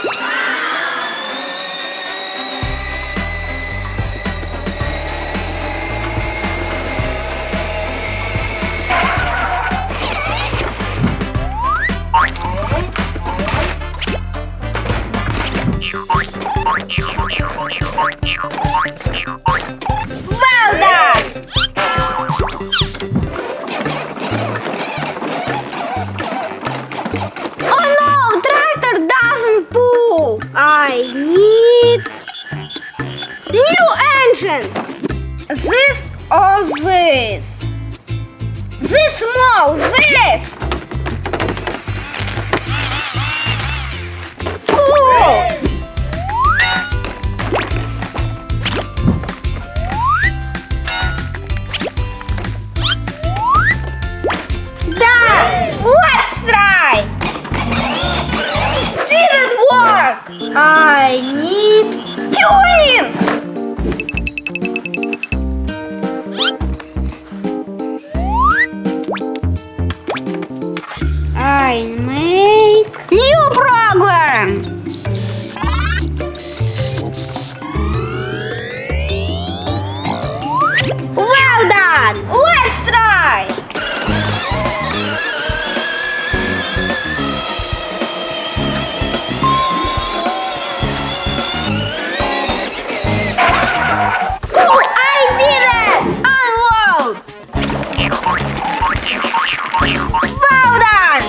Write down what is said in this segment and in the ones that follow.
Well done! Oh no, tractor doesn't pull. I need new engine. This or this? This small, this. Cool. Done! Let's try! Didn't work! I need tuning! I make new program! Well done! Let's try! Cool! I did it! Unload! Well done!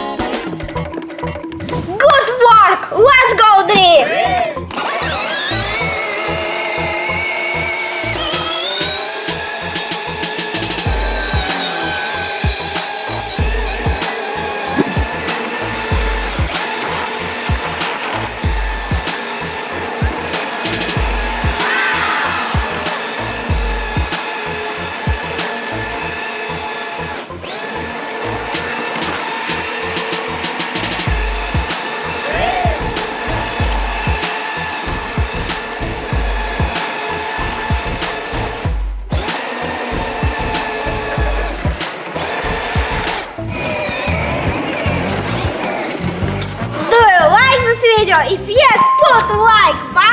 Good work! Let's go drift! Video. If yes, put like button.